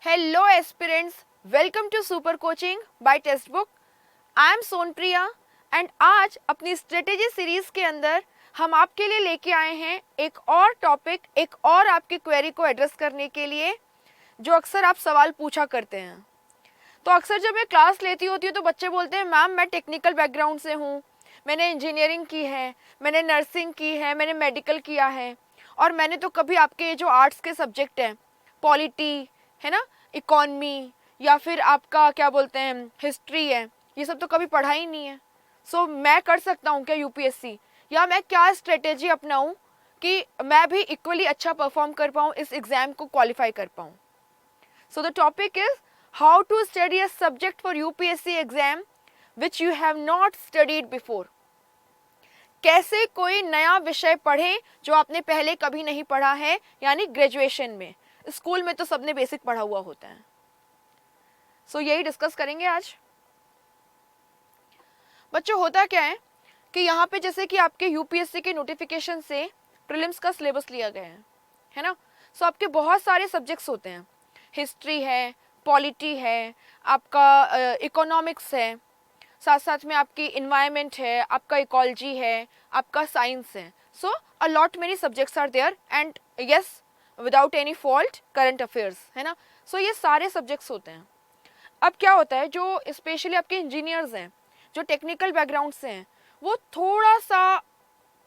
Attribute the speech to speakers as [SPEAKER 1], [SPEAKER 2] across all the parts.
[SPEAKER 1] Hello aspirants, welcome to Super Coaching by Textbook. I am Sonpriya and आज अपनी strategy series के अंदर हम आपके लिए लेके आए हैं एक और टॉपिक, एक और आपकी क्वेरी को एड्रेस करने के लिए जो अक्सर आप सवाल पूछा करते हैं। तो अक्सर जब मैं क्लास लेती होती हूँ तो बच्चे बोलते हैं मैम मैं टेक्निकल बैकग्राउंड से हूँ, मैंने इंजीनियरिंग की है, मैंने नर्सिंग की है, मैंने मेडिकल किया है और मैंने तो कभी आपके जो आर्ट्स के सब्जेक्ट हैं, पॉलिटी है ना, इकॉनमी या फिर आपका क्या बोलते हैं हिस्ट्री है, ये सब तो कभी पढ़ा ही नहीं है। सो मैं कर सकता हूँ क्या यूपीएससी, या मैं क्या स्ट्रेटेजी अपनाऊँ कि मैं भी इक्वली अच्छा परफॉर्म कर पाऊँ, इस एग्ज़ाम को क्वालिफाई कर पाऊँ। So the topic is how to study a subject for UPSC exam which you have not studied before. कैसे कोई नया विषय पढ़ें जो आपने पहले कभी नहीं पढ़ा है, यानी ग्रेजुएशन में। स्कूल में तो सबने बेसिक पढ़ा हुआ होता है। सो यही डिस्कस करेंगे आज। बच्चों होता क्या है कि यहाँ पे जैसे कि आपके यूपीएससी के नोटिफिकेशन से प्रीलिम्स का सिलेबस लिया गया है ना। सो आपके बहुत सारे सब्जेक्ट्स होते हैं, हिस्ट्री है, पॉलिटी है, आपका इकोनॉमिक्स है, साथ साथ में आपकी इन्वायरमेंट है, आपका इकोलॉजी है, आपका साइंस है। So a lot many subjects are there and yes without any fault current affairs, है ना। सो ये सारे सब्जेक्ट्स होते हैं। अब क्या होता है, जो स्पेशली आपके इंजीनियर्स हैं, जो टेक्निकल बैकग्राउंड से हैं, वो थोड़ा सा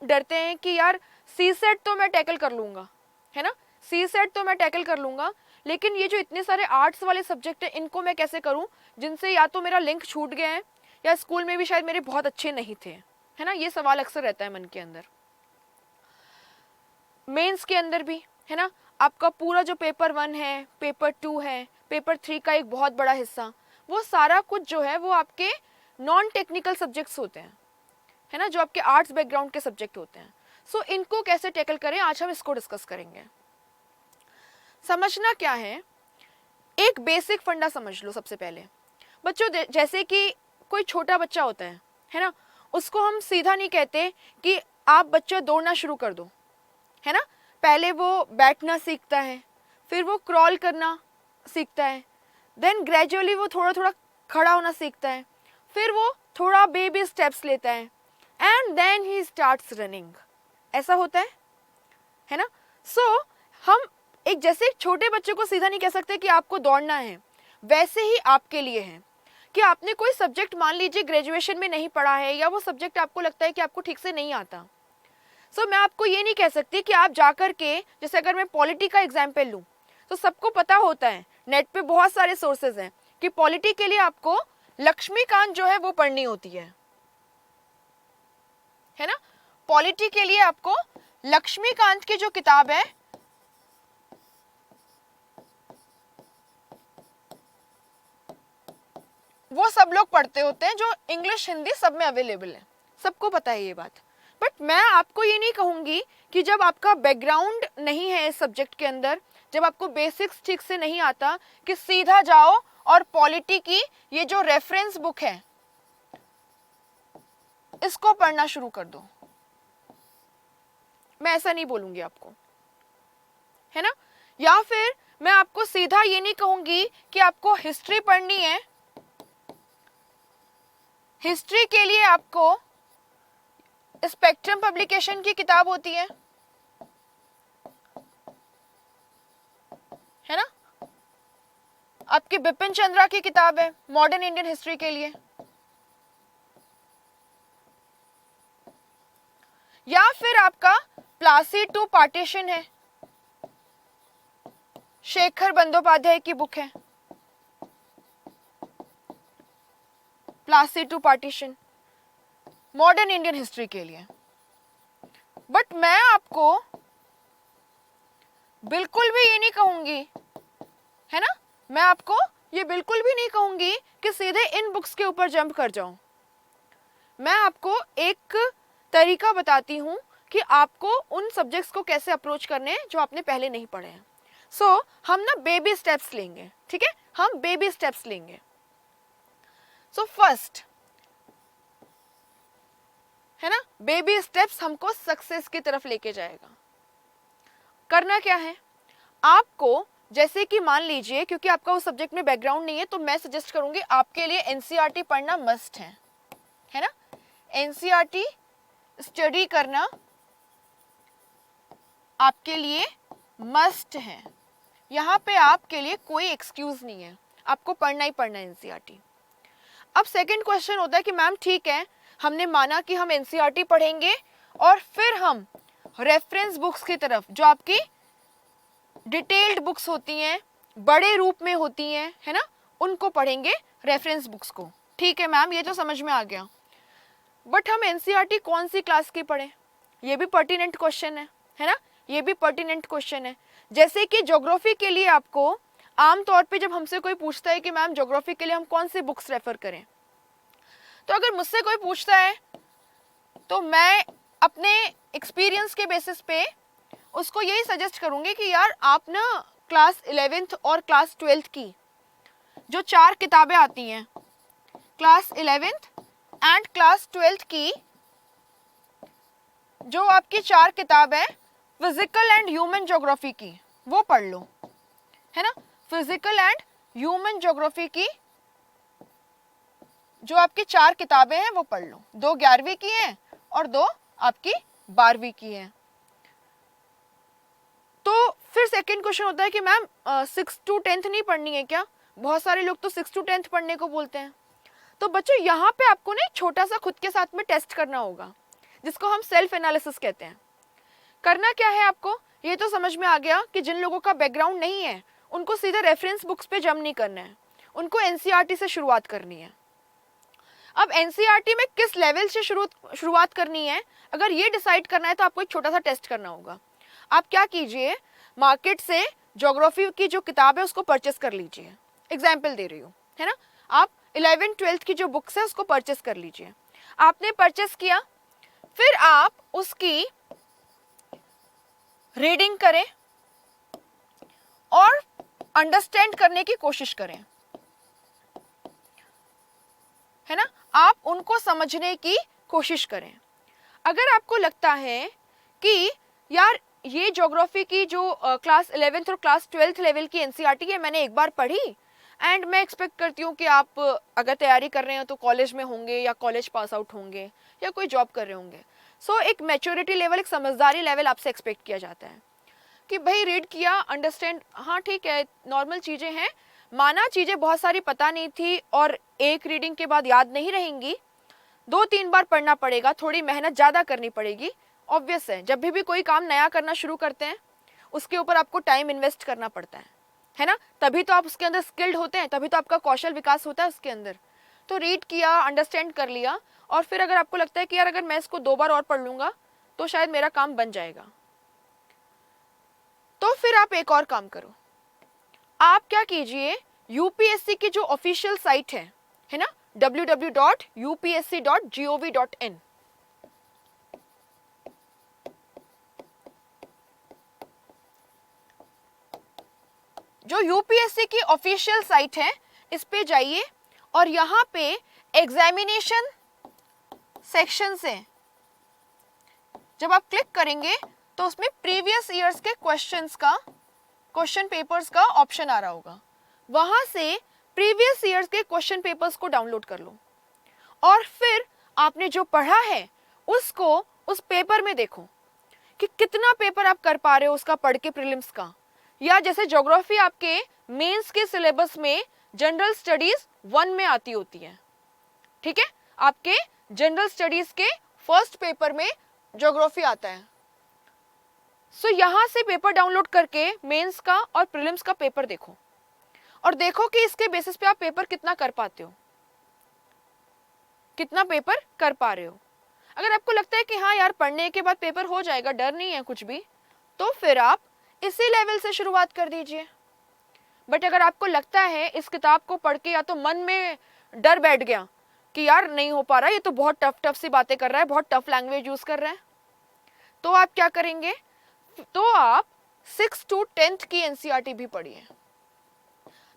[SPEAKER 1] डरते हैं कि यार सी सेट तो मैं टैकल कर लूँगा, है ना, सी सेट तो मैं टैकल कर लूँगा, लेकिन ये जो इतने सारे आर्ट्स वाले सब्जेक्ट हैं इनको मैं कैसे करूँ, जिनसे या तो मेरा लिंक छूट गया है या स्कूल में भी शायद मेरे बहुत अच्छे नहीं थे, है ना। ये सवाल अक्सर रहता है मन के अंदर। मेंस के अंदर भी है ना, आपका पूरा जो पेपर 1 है, पेपर 2 है, पेपर 3 का एक बहुत बड़ा हिस्सा, वो सारा कुछ जो है वो आपके नॉन टेक्निकल सब्जेक्ट्स होते हैं, है ना, जो आपके आर्ट्स बैकग्राउंड के सब्जेक्ट होते हैं। सो इनको कैसे टैकल करें, आज हम इसको डिस्कस करेंगे। समझना क्या है, एक बेसिक फंडा समझ लो सबसे पहले। बच्चों जैसे कि कोई छोटा बच्चा होता है ना, उसको हम सीधा नहीं कहते कि आप बच्चा दौड़ना शुरू कर दो, है ना। पहले वो बैठना सीखता है, फिर वो क्रॉल करना सीखता है, देन ग्रेजुअली वो थोड़ा थोड़ा खड़ा होना सीखता है, फिर वो थोड़ा बेबी स्टेप्स लेता है and then he starts running. ऐसा होता है ना। सो हम एक जैसे छोटे बच्चे को सीधा नहीं कह सकते कि आपको दौड़ना है, वैसे ही आपके लिए है कि आपने कोई सब्जेक्ट मान लीजिए ग्रेजुएशन में नहीं पढ़ा है, या वो सब्जेक्ट आपको लगता है कि आपको ठीक से नहीं आता। सो मैं आपको ये नहीं कह सकती कि आप जाकर के, जैसे अगर मैं पॉलिटी का एग्जाम्पल लूँ तो सबको पता होता है, नेट पे बहुत सारे सोर्सेज हैं कि पॉलिटी के लिए आपको लक्ष्मीकांत जो है वो पढ़नी होती है ना। पॉलिटी के लिए आपको लक्ष्मीकांत की जो किताब है वो सब लोग पढ़ते होते हैं, जो इंग्लिश हिंदी सब में अवेलेबल है, सबको पता है ये बात। बट मैं आपको ये नहीं कहूँगी कि जब आपका बैकग्राउंड नहीं है इस सब्जेक्ट के अंदर, जब आपको बेसिक्स ठीक से नहीं आता, कि सीधा जाओ और पॉलिटी की ये जो रेफरेंस बुक है इसको पढ़ना शुरू कर दो। मैं ऐसा नहीं बोलूँगी आपको, है ना। या फिर मैं आपको सीधा ये नहीं कहूँगी कि आपको हिस्ट्री पढ़नी है, हिस्ट्री के लिए आपको स्पेक्ट्रम पब्लिकेशन की किताब होती है ना, आपकी बिपिन चंद्रा की किताब है मॉडर्न इंडियन हिस्ट्री के लिए, या फिर आपका प्लासी टू पार्टीशन है, शेखर बंदोपाध्याय की बुक है Plassey to partition modern Indian history के लिए। बट मैं आपको बिल्कुल भी ये नहीं कहूंगी, है ना, मैं आपको ये बिल्कुल भी नहीं कहूंगी कि सीधे इन बुक्स के ऊपर जंप कर जाओ। मैं आपको एक तरीका बताती हूँ कि आपको उन सब्जेक्ट्स को कैसे अप्रोच करने हैं जो आपने पहले नहीं पढ़े हैं। सो हम ना बेबी स्टेप्स लेंगे, ठीक है, हम बेबी स्टेप्स लेंगे। सो फर्स्ट है ना, बेबी स्टेप्स हमको सक्सेस की तरफ लेके जाएगा। करना क्या है, आपको जैसे कि मान लीजिए, क्योंकि आपका उस सब्जेक्ट में बैकग्राउंड नहीं है तो मैं सजेस्ट करूंगी आपके लिए एनसीईआरटी पढ़ना मस्ट है ना। एनसीईआरटी स्टडी करना आपके लिए मस्ट है। यहाँ पे आपके लिए कोई एक्सक्यूज नहीं है, आपको पढ़ना ही पढ़ना है एनसीईआरटी। अब सेकंड क्वेश्चन होता है कि मैम ठीक है, हमने माना कि हम एनसीईआरटी पढ़ेंगे और फिर हम रेफरेंस बुक्स की तरफ, जो आपकी डिटेल्ड बुक्स होती हैं, बड़े रूप में होती हैं, है ना, उनको पढ़ेंगे, रेफरेंस बुक्स को। ठीक है मैम, ये तो समझ में आ गया, बट हम एनसीईआरटी कौन सी क्लास की पढ़ें? ये भी पर्टिनेंट क्वेश्चन है ना, ये भी पर्टिनेंट क्वेश्चन है। जैसे कि ज्योग्राफी के लिए आपको आमतौर पे जब हमसे कोई पूछता है कि मैम ज्योग्राफी के लिए हम कौन सी बुक्स रेफर करें, तो अगर मुझसे कोई पूछता है तो मैं अपने एक्सपीरियंस के बेसिस पे उसको यही सजेस्ट करूंगी कि यार आप ना क्लास 11th और क्लास 12th की जो 4 किताबें आती हैं, class 11th and class 12th की जो आपकी 4 किताब है फिजिकल एंड ह्यूमन ज्योग्राफी की, वो पढ़ लो, है ना। फिजिकल एंड ह्यूमन ज्योग्राफी की जो आपकी 4 किताबें हैं वो पढ़ लो। 2 11वीं की हैं और 2 आपकी 12वीं की हैं। तो फिर सेकंड क्वेश्चन होता है कि मैम 6 to 10th नहीं पढ़नी है क्या? बहुत सारे लोग तो 6 to 10th पढ़ने को बोलते हैं। तो बच्चों यहाँ पे आपको ना छोटा सा खुद के साथ में टेस्ट करना होगा, जिसको हम सेल्फ एनालिसिस कहते हैं। करना क्या है आपको, ये तो समझ में आ गया कि जिन लोगों का बैकग्राउंड नहीं है उनको सीधे रेफरेंस बुक्स पे जम नहीं करना है, उनको एनसीईआरटी से शुरुआत करनी है। अब एनसीईआरटी में किस लेवल से शुरुआत करनी है, अगर ये डिसाइड करना है तो आपको एक छोटा सा टेस्ट करना होगा। आप क्या कीजिए, मार्केट से ज्योग्राफी की जो किताब है उसको परचेस कर लीजिए। एग्जाम्पल दे रही हूँ, है ना। आप 11th 12th की जो बुक्स है उसको परचेस कर लीजिए। आपने परचेस किया, फिर आप उसकी रीडिंग करें और अंडरस्टैंड करने की कोशिश करें, है ना। आप उनको समझने की कोशिश करें। अगर आपको लगता है कि यार ये ज्योग्राफी की जो क्लास 11th और क्लास 12th लेवल की एनसीईआरटी है मैंने एक बार पढ़ी एंड मैं एक्सपेक्ट करती हूँ कि आप अगर तैयारी कर रहे हो तो कॉलेज में होंगे या कॉलेज पास आउट होंगे या कोई जॉब कर रहे होंगे, सो एक मैच्योरिटी लेवल, एक समझदारी लेवल आपसे एक्सपेक्ट किया जाता है कि भाई रीड किया, अंडरस्टैंड, हाँ ठीक है, नॉर्मल चीज़ें हैं, माना चीज़ें बहुत सारी पता नहीं थी और एक रीडिंग के बाद याद नहीं रहेंगी, 2-3 बार पढ़ना पड़ेगा, थोड़ी मेहनत ज़्यादा करनी पड़ेगी। ऑब्वियस है, जब भी कोई काम नया करना शुरू करते हैं उसके ऊपर आपको टाइम इन्वेस्ट करना पड़ता है ना, तभी तो आप उसके अंदर स्किल्ड होते हैं, तभी तो आपका कौशल विकास होता है उसके अंदर। तो रीड किया, अंडरस्टैंड कर लिया, और फिर अगर आपको लगता है कि यार अगर मैं इसको 2 बार और पढ़ लूँगा तो शायद मेरा काम बन जाएगा, तो फिर आप एक और काम करो। आप क्या कीजिए, यूपीएससी की जो ऑफिशियल साइट है ना, www.upsc.gov.in, जो यूपीएससी की ऑफिशियल साइट है इस पे जाइए और यहाँ पे एग्जामिनेशन सेक्शन से जब आप क्लिक करेंगे तो उसमें प्रीवियस ईयर्स के क्वेश्चन पेपर्स का ऑप्शन आ रहा होगा, वहां से प्रीवियस ईयर्स के क्वेश्चन पेपर्स को डाउनलोड कर लो और फिर आपने जो पढ़ा है उसको उस पेपर में देखो कि कितना पेपर आप कर पा रहे हो उसका पढ़ के प्रीलिम्स का। या जैसे ज्योग्राफी आपके मेंस के सिलेबस में जनरल स्टडीज 1 में आती होती है, ठीक है, आपके जनरल स्टडीज के फर्स्ट पेपर में ज्योग्राफी आता है। सो यहाँ से पेपर डाउनलोड करके मेंस का और प्रीलिम्स का पेपर देखो और देखो कि इसके बेसिस पे आप पेपर कितना कर पाते हो, कितना पेपर कर पा रहे हो। अगर आपको लगता है कि हाँ यार पढ़ने के बाद पेपर हो जाएगा, डर नहीं है कुछ भी, तो फिर आप इसी लेवल से शुरुआत कर दीजिए। बट अगर आपको लगता है इस किताब को पढ़ के या तो मन में डर बैठ गया कि यार नहीं हो पा रहा, ये तो बहुत टफ सी बातें कर रहा है, बहुत टफ लैंग्वेज यूज कर रहा है, तो आप क्या करेंगे, तो आप 6 to 10th की एनसीईआरटी भी पढ़िए।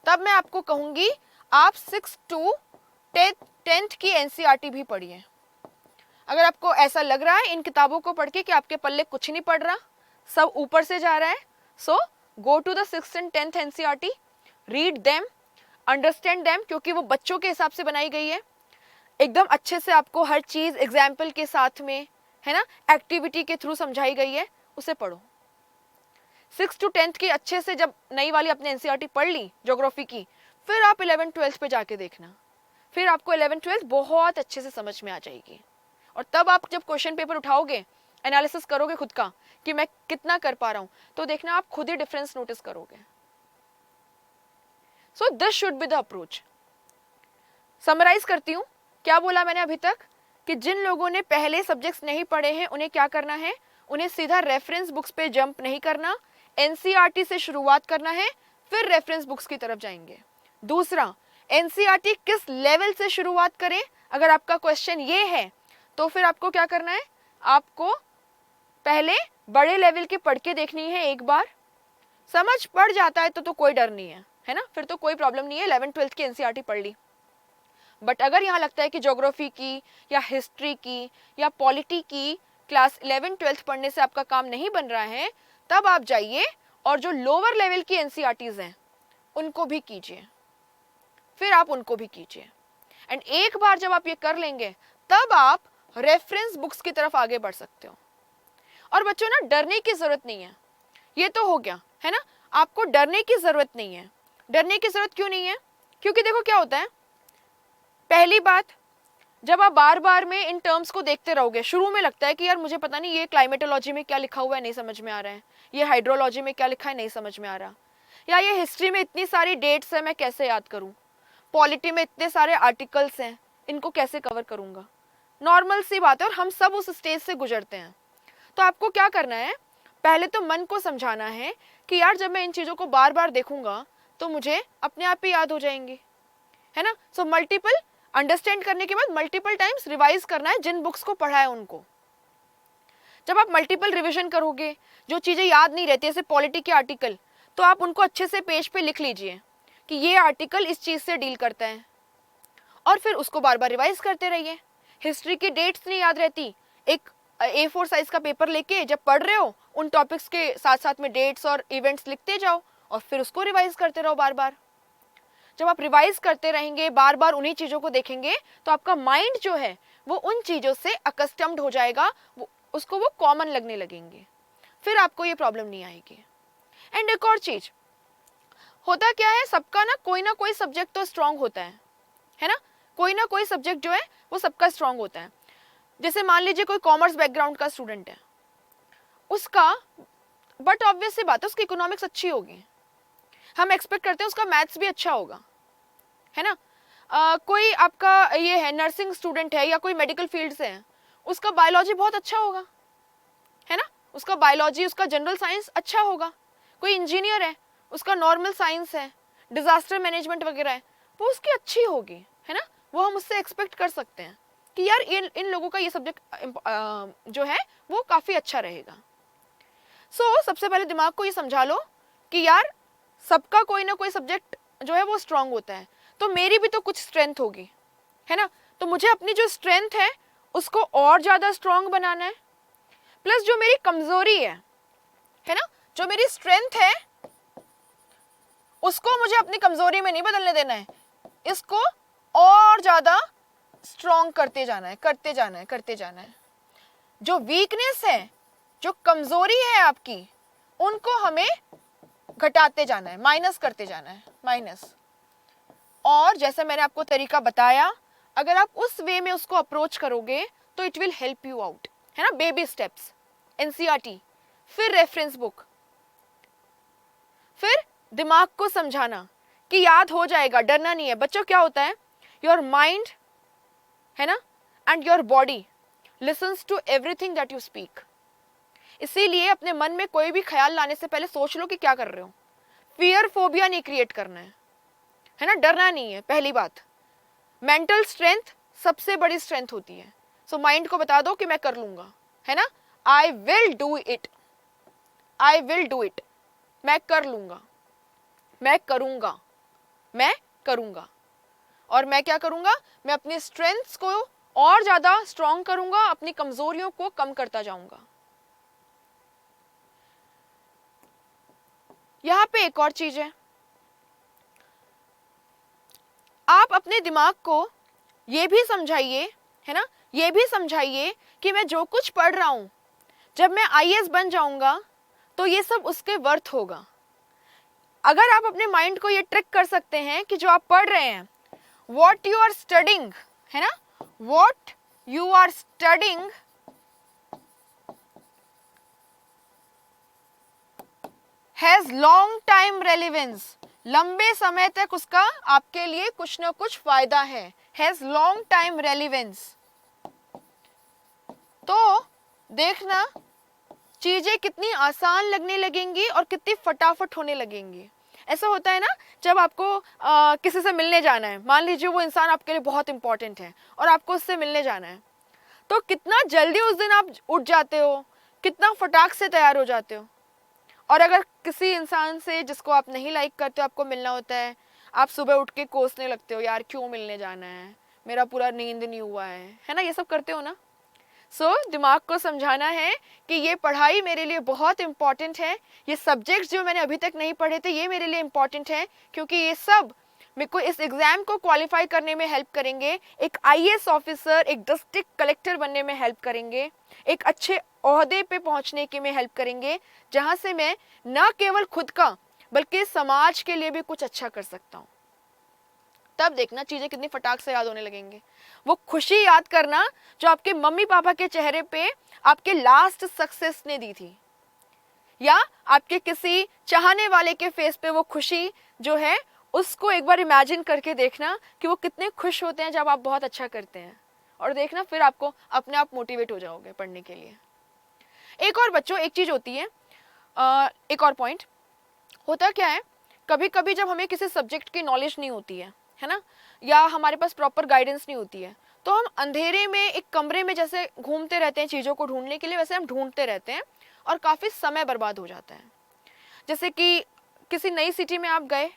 [SPEAKER 1] तब मैं आपको कहूंगी आप 6 to 10th की एनसीईआरटी भी पढ़िए। अगर आपको ऐसा लग रहा है इन किताबों को पढ़ के कि आपके पल्ले कुछ नहीं पड़ रहा, सब ऊपर से जा रहा है, so go to the 6th and 10th NCERT, read them, understand them, क्योंकि वो बच्चों के हिसाब से बनाई गई है। एकदम अच्छे से आपको हर चीज एग्जाम्पल के साथ में, है ना, एक्टिविटी के थ्रू समझाई गई है, उसे पढ़ो। 6th to 10th की अच्छे से जब नई वाली अपने एनसीईआरटी पढ़ ली ज्योग्राफी की, फिर आप 11th 12th पे जाके देखना, फिर आपको 11th 12th बहुत अच्छे से समझ में आ जाएगी। और तब आप जब क्वेश्चन पेपर उठाओगे, एनालिसिस करोगे खुद का कि मैं कितना कर पा रहा हूं, तो देखना आप खुद ही डिफरेंस नोटिस करोगे। So this should be the approach. Summarise करती हूं, क्या बोला मैंने अभी तक कि जिन लोगों ने पहले सब्जेक्ट्स नहीं पढ़े हैं उन्हें क्या करना है, उन्हें सीधा रेफरेंस बुक्स पे जंप नहीं करना, एनसीईआरटी से शुरुआत करना है, फिर रेफरेंस बुक्स की तरफ जाएंगे। दूसरा, एनसीईआरटी किस लेवल से शुरुआत करें, अगर आपका क्वेश्चन ये है तो फिर आपको क्या करना है, आपको पहले बड़े लेवल की पढ़ के देखनी है। एक बार समझ पड़ जाता है तो कोई डर नहीं है ना, फिर तो कोई प्रॉब्लम नहीं है, 11th 12th की एनसीईआरटी पढ़ ली। बट अगर यहाँ लगता है कि ज्योग्राफी की या हिस्ट्री की या पॉलिटी की क्लास 11th 12th पढ़ने से आपका काम नहीं बन रहा है, तब आप जाइए और जो लोअर लेवल की एनसीईआरटीज हैं उनको भी कीजिए, फिर आप उनको भी कीजिए। एंड एक बार जब आप ये कर लेंगे, तब आप रेफरेंस बुक्स की तरफ आगे बढ़ सकते हो। और बच्चों ना, डरने की जरूरत नहीं है, ये तो हो गया है ना, आपको डरने की जरूरत नहीं है। डरने की जरूरत क्यों नहीं है, क्योंकि देखो क्या होता है, पहली बात, जब आप बार बार में इन टर्म्स को देखते रहोगे, शुरू में लगता है कि यार मुझे पता नहीं ये क्लाइमेटोलॉजी में क्या लिखा हुआ है, नहीं समझ में आ रहा है, ये हाइड्रोलॉजी में क्या लिखा है, नहीं समझ में आ रहा, या ये हिस्ट्री में इतनी सारी डेट्स है मैं कैसे याद करूं, पॉलिटी में इतने सारे आर्टिकल्स हैं इनको कैसे कवर करूंगा। नॉर्मल सी बात है और हम सब उस स्टेज से गुजरते हैं। तो आपको क्या करना है, पहले तो मन को समझाना है कि यार जब मैं इन चीज़ों को बार बार देखूंगा तो मुझे अपने आप ही याद हो जाएंगी, है ना। सो मल्टीपल अंडरस्टैंड करने के बाद मल्टीपल टाइम्स रिवाइज करना है जिन बुक्स को पढ़ा है उनको। जब आप मल्टीपल रिवीजन करोगे, जो चीज़ें याद नहीं रहती, जैसे पॉलिटी के आर्टिकल, तो आप उनको अच्छे से पेज पे लिख लीजिए कि ये आर्टिकल इस चीज़ से डील करता है, और फिर उसको बार बार रिवाइज करते रहिए। हिस्ट्री की डेट्स नहीं याद रहती, एक A4 साइज का पेपर लेके जब पढ़ रहे हो, उन टॉपिक्स के साथ साथ में डेट्स और इवेंट्स लिखते जाओ और फिर उसको रिवाइज करते रहो बार बार। जब आप रिवाइज करते रहेंगे, बार बार उन्हीं चीज़ों को देखेंगे, तो आपका माइंड जो है वो उन चीज़ों से अकस्टम्ड हो जाएगा, उसको वो कॉमन लगने लगेंगे, फिर आपको ये प्रॉब्लम नहीं आएगी। एंड एक और चीज होता क्या है, सबका ना कोई सब्जेक्ट तो स्ट्रांग होता है ना, कोई ना कोई सब्जेक्ट जो है वो सबका स्ट्रांग होता है। जैसे मान लीजिए कोई कॉमर्स बैकग्राउंड का स्टूडेंट है, उसका, बट ऑब्वियस सी बात है उसकी इकोनॉमिक्स अच्छी होगी, हम एक्सपेक्ट करते हैं उसका मैथ्स भी अच्छा होगा, है ना। कोई आपका ये है नर्सिंग स्टूडेंट है या कोई मेडिकल फील्ड से है, उसका बायोलॉजी बहुत अच्छा होगा, है ना, उसका बायोलॉजी, उसका जनरल साइंस अच्छा होगा। कोई इंजीनियर है, उसका नॉर्मल साइंस है, डिजास्टर मैनेजमेंट वगैरह है, वो उसकी अच्छी होगी, है ना, वो हम उससे एक्सपेक्ट कर सकते हैं कि यार इन लोगों का ये सब्जेक्ट जो है वो काफ़ी अच्छा रहेगा। सो सबसे पहले दिमाग को ये समझा लो कि यार सबका कोई ना कोई सब्जेक्ट जो है वो स्ट्रांग होता है, तो मेरी भी तो कुछ स्ट्रेंथ होगी, है ना, तो मुझे अपनी जो स्ट्रेंथ है उसको और ज़्यादा स्ट्रांग बनाना है, प्लस जो मेरी कमज़ोरी है ना, जो मेरी स्ट्रेंथ है उसको मुझे अपनी कमज़ोरी में नहीं बदलने देना है, इसको और ज़्यादा स्ट्रॉन्ग करते जाना है, करते जाना है, करते जाना है। जो वीकनेस है, जो कमजोरी है आपकी, उनको हमें घटाते जाना है, माइनस करते जाना है, माइनस। और जैसे मैंने आपको तरीका बताया, अगर आप उस वे में उसको अप्रोच करोगे तो it will help you out, है ना। बेबी स्टेप्स, एनसीईआरटी, फिर रेफरेंस बुक, फिर दिमाग को समझाना कि याद हो जाएगा, डरना नहीं है। बच्चों क्या होता है, योर माइंड, है ना, and your body listens to everything that you speak. इसीलिए अपने मन में कोई भी ख्याल लाने से पहले सोच लो कि क्या कर रहे हो। फियर फोबिया नहीं क्रिएट करना है ना, डरना नहीं है। पहली बात, मेंटल स्ट्रेंथ सबसे बड़ी स्ट्रेंथ होती है। सो माइंड को बता दो कि मैं कर लूंगा, है ना, I will do it, I will do it, मैं कर लूंगा, मैं करूंगा, मैं करूंगा। और मैं क्या करूंगा, मैं अपनी स्ट्रेंथ्स को और ज्यादा स्ट्रॉन्ग करूंगा, अपनी कमजोरियों को कम करता जाऊंगा। यहाँ पे एक और चीज है, आप अपने दिमाग को ये भी समझाइए, है ना, ये भी समझाइए कि मैं जो कुछ पढ़ रहा हूं, जब मैं आईएएस बन जाऊंगा तो ये सब उसके वर्थ होगा। अगर आप अपने माइंड को ये ट्रिक कर सकते हैं कि जो आप पढ़ रहे हैं, वॉट यू आर स्टडिंग, है ना, what you are studying has long time relevance, लंबे समय तक उसका आपके लिए कुछ ना कुछ फायदा है, हैज लॉन्ग टाइम रेलिवेंस। तो देखना चीजें कितनी आसान लगने लगेंगी और कितनी फटाफट होने लगेंगी। ऐसा होता है ना, जब आपको किसी से मिलने जाना है, मान लीजिए वो इंसान आपके लिए बहुत इंपॉर्टेंट है और आपको उससे मिलने जाना है, तो कितना जल्दी उस दिन आप उठ जाते हो, कितना फटाक से तैयार हो जाते हो। और अगर किसी इंसान से जिसको आप नहीं लाइक करते हो आपको मिलना होता है, आप सुबह उठ के कोसने लगते हो, यार क्यों मिलने जाना है, मेरा पूरा नींद नहीं हुआ है ना, ये सब करते हो ना। दिमाग को समझाना है कि ये पढ़ाई मेरे लिए बहुत इंपॉर्टेंट है, ये सब्जेक्ट्स जो मैंने अभी तक नहीं पढ़े थे ये मेरे लिए इंपॉर्टेंट है, क्योंकि ये सब मेरे को इस एग्ज़ाम को क्वालिफाई करने में हेल्प करेंगे, एक आईएएस ऑफिसर, एक डिस्ट्रिक्ट कलेक्टर बनने में हेल्प करेंगे, एक अच्छे ओहदे पे पहुंचने के में हेल्प करेंगे, जहां से मैं न केवल खुद का बल्कि समाज के लिए भी कुछ अच्छा कर सकता हूँ। तब देखना चीज़ें कितनी फटाक से याद होने लगेंगे। वो खुशी याद करना जो आपके मम्मी पापा के चेहरे पे आपके लास्ट सक्सेस ने दी थी, या आपके किसी चाहने वाले के फेस पे वो खुशी जो है, उसको एक बार इमेजिन करके देखना कि वो कितने खुश होते हैं जब आप बहुत अच्छा करते हैं, और देखना फिर आपको अपने आप मोटिवेट हो जाओगे पढ़ने के लिए। एक और बच्चों एक चीज़ होती है, एक और पॉइंट होता क्या है, कभी कभी जब हमें किसी सब्जेक्ट की नॉलेज नहीं होती है ना, या हमारे पास प्रॉपर गाइडेंस नहीं होती है, तो हम अंधेरे में एक कमरे में जैसे घूमते रहते हैं चीज़ों को ढूंढने के लिए, वैसे हम ढूंढते रहते हैं और काफ़ी समय बर्बाद हो जाता है। जैसे कि किसी नई सिटी में आप गए,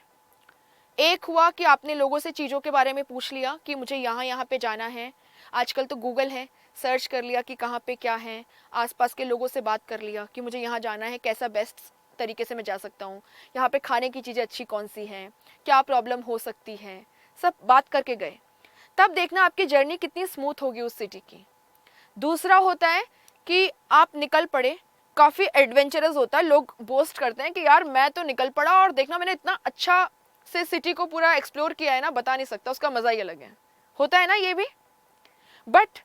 [SPEAKER 1] एक हुआ कि आपने लोगों से चीज़ों के बारे में पूछ लिया कि मुझे यहाँ पे जाना है, आजकल तो गूगल है, सर्च कर लिया कि कहाँ पे क्या है, आसपास के लोगों से बात कर लिया कि मुझे यहाँ जाना है, कैसा बेस्ट तरीके से मैं जा सकता हूँ, यहाँ पे खाने की चीज़ें अच्छी कौन सी हैं, क्या प्रॉब्लम हो सकती है, सब बात करके गए। तब देखना आपकी जर्नी कितनी स्मूथ होगी उस सिटी की। दूसरा होता है कि आप निकल पड़े, काफ़ी एडवेंचरस होता है, लोग बोस्ट करते हैं कि यार मैं तो निकल पड़ा और देखना मैंने इतना अच्छा से सिटी को पूरा एक्सप्लोर किया है ना, बता नहीं सकता, उसका मज़ा ही अलग है, होता है ना ये भी। बट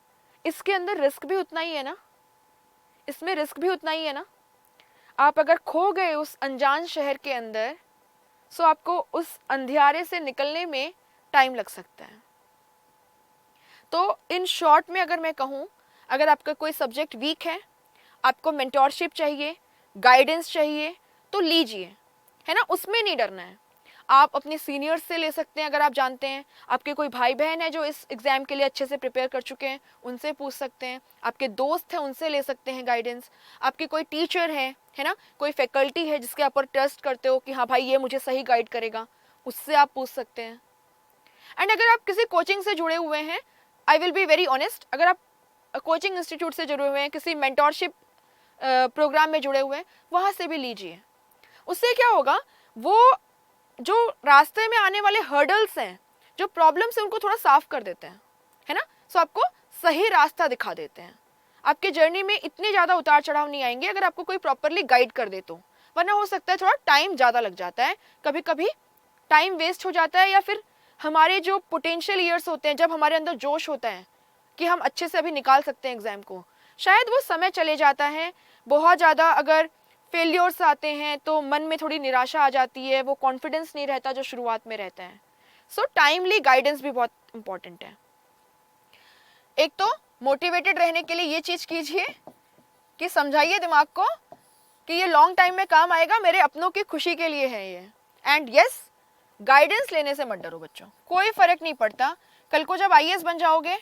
[SPEAKER 1] इसके अंदर रिस्क भी उतना ही है ना, इसमें रिस्क भी उतना ही है ना। आप अगर खो गए उस अनजान शहर के अंदर, सो आपको उस अंधियारे से निकलने में टाइम लग सकता है। तो इन शॉर्ट में अगर मैं कहूँ, अगर आपका कोई सब्जेक्ट वीक है, आपको मेंटोरशिप चाहिए, गाइडेंस चाहिए, तो लीजिए, है ना, उसमें नहीं डरना है। आप अपने सीनियर्स से ले सकते हैं, अगर आप जानते हैं आपके कोई भाई बहन है जो इस एग्ज़ाम के लिए अच्छे से प्रिपेयर कर चुके हैं, उनसे पूछ सकते हैं, आपके दोस्त हैं उनसे ले सकते हैं गाइडेंस, आपके कोई टीचर है ना, कोई फैकल्टी है जिसके ऊपर ट्रस्ट करते हो कि हाँ भाई ये मुझे सही गाइड करेगा, उससे आप पूछ सकते हैं। एंड अगर आप किसी कोचिंग से जुड़े हुए हैं, I will be very honest, अगर आप कोचिंग इंस्टीट्यूट से जुड़े हुए हैं, किसी मेंटोरशिप प्रोग्राम में जुड़े हुए हैं, वहाँ से भी लीजिए। उससे क्या होगा, वो जो रास्ते में आने वाले हर्डल्स हैं, जो प्रॉब्लम्स हैं, उनको थोड़ा साफ कर देते हैं, है ना। सो आपको सही रास्ता दिखा देते हैं, आपके जर्नी में इतने ज़्यादा उतार चढ़ाव नहीं आएंगे अगर आपको कोई प्रॉपरली गाइड कर दे तो, वरना हो सकता है थोड़ा टाइम ज़्यादा लग जाता है, कभी कभी टाइम वेस्ट हो जाता है, या फिर हमारे जो पोटेंशियल ईयर्स होते हैं, जब हमारे अंदर जोश होता है कि हम अच्छे से अभी निकाल सकते हैं एग्ज़ाम को, शायद वो समय चले जाता है। बहुत ज़्यादा अगर फेलियर्स आते हैं तो मन में थोड़ी निराशा आ जाती है, वो कॉन्फिडेंस नहीं रहता जो शुरुआत में रहता है। सो टाइमली गाइडेंस भी बहुत इंपॉर्टेंट है। एक तो मोटिवेटेड रहने के लिए ये चीज़ कीजिए कि समझाइए दिमाग को कि ये लॉन्ग टाइम में काम आएगा, मेरे अपनों की खुशी के लिए है ये। एंड यस, गाइडेंस लेने से मत डरो बच्चों, कोई फ़र्क नहीं पड़ता, कल को जब आईएएस बन जाओगे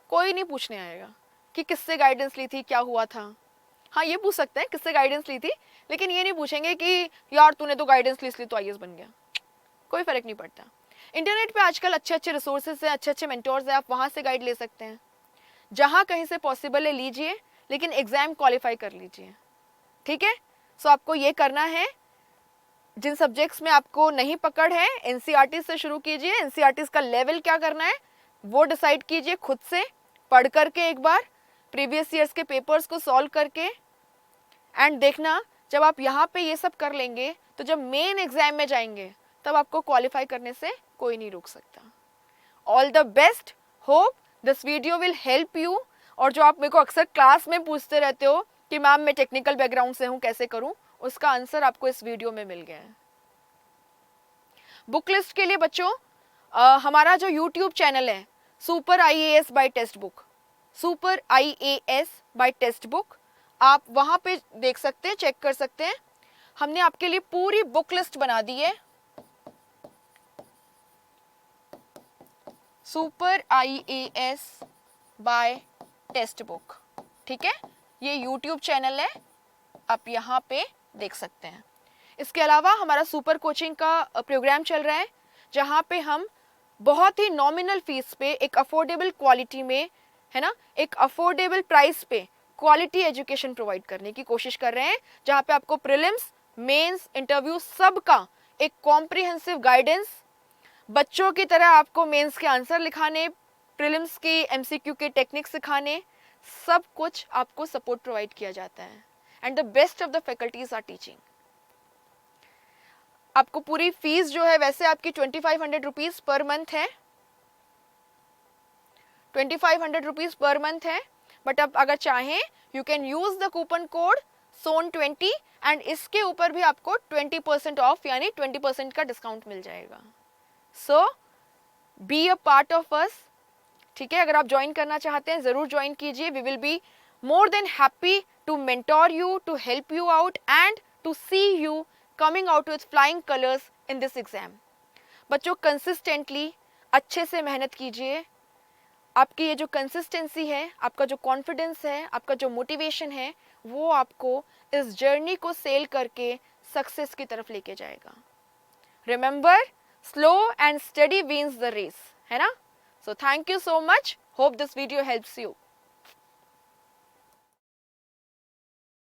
[SPEAKER 1] कोई नहीं पूछने आएगा कि किससे गाइडेंस ली थी, क्या हुआ था। हाँ ये पूछ सकते हैं किससे गाइडेंस ली थी, लेकिन ये नहीं पूछेंगे कि यार तूने तो गाइडेंस ली इसलिए तो आईएएस बन गया, कोई फ़र्क नहीं पड़ता। इंटरनेट पे आजकल अच्छे अच्छे रिसोर्सेज हैं, अच्छे अच्छे मेंटोर्स हैं, आप वहाँ से गाइड ले सकते हैं, जहाँ कहीं से पॉसिबल है लीजिए, लेकिन एग्ज़ाम क्वालिफाई कर लीजिए, ठीक है। सो आपको ये करना है, जिन सब्जेक्ट्स में आपको नहीं पकड़ है एनसीईआरटी से शुरू कीजिए। एनसीईआरटी का लेवल क्या करना है वो डिसाइड कीजिए खुद से, पढ़ करके एक बार प्रीवियस ईयर्स के पेपर्स को सॉल्व करके। एंड देखना जब आप यहाँ पे ये सब कर लेंगे तो जब मेन एग्जाम में जाएंगे तब आपको क्वालिफाई करने से कोई नहीं रोक सकता। All the best, hope this video will help you. और जो आप मेरे को अक्सर क्लास में पूछते रहते हो कि मैम मैं टेक्निकल बैकग्राउंड से हूँ कैसे करूँ, उसका आंसर आपको इस वीडियो में मिल गया है। बुक लिस्ट के लिए बच्चों हमारा जो यूट्यूब चैनल है super IAS by text book, super IAS by text book, आप वहाँ पे देख सकते हैं, चेक कर सकते हैं। हमने आपके लिए पूरी बुक लिस्ट बना दी है, super IAS by text book. ठीक है, ये यूट्यूब चैनल है, आप यहाँ पे देख सकते हैं। इसके अलावा हमारा सुपर कोचिंग का प्रोग्राम चल रहा है जहाँ पे हम बहुत ही नॉमिनल फीस पे एक अफोर्डेबल क्वालिटी में, है ना, एक अफोर्डेबल प्राइस पे क्वालिटी एजुकेशन प्रोवाइड करने की कोशिश कर रहे हैं, जहाँ पे आपको प्रीलिम्स, मेंस, इंटरव्यू सब का एक कॉम्प्रिहेंसिव गाइडेंस, बच्चों की तरह आपको मेंस के आंसर लिखाने, प्रीलिम्स के MCQ के टेक्निक सिखाने, सब कुछ आपको सपोर्ट प्रोवाइड किया जाता है। And the best of the faculties are teaching. आपको पूरी फीस जो है वैसे आपकी 2500 रुपीज पर मंथ है, 2500 रुपीज पर मंथ है, बट अब अगर चाहें you can use the coupon code SON20 and इसके ऊपर भी आपको 20% ऑफ यानी 20% का डिस्काउंट मिल जाएगा। So be a part of us. ठीक है, अगर आप ज्वाइन करना चाहते हैं जरूर ज्वाइन कीजिए। We will be more than happy to mentor you, to help you out and to see you coming out with flying colours in this exam. बच्चों कंसिस्टेंटली अच्छे से मेहनत कीजिए। आपकी ये जो कंसिस्टेंसी है, आपका जो कॉन्फिडेंस है, आपका जो मोटिवेशन है, वो आपको इस जर्नी को सेल करके सक्सेस की तरफ लेके जाएगा। Remember, slow and study wins the race, है ना। So thank you so much, hope this video helps you.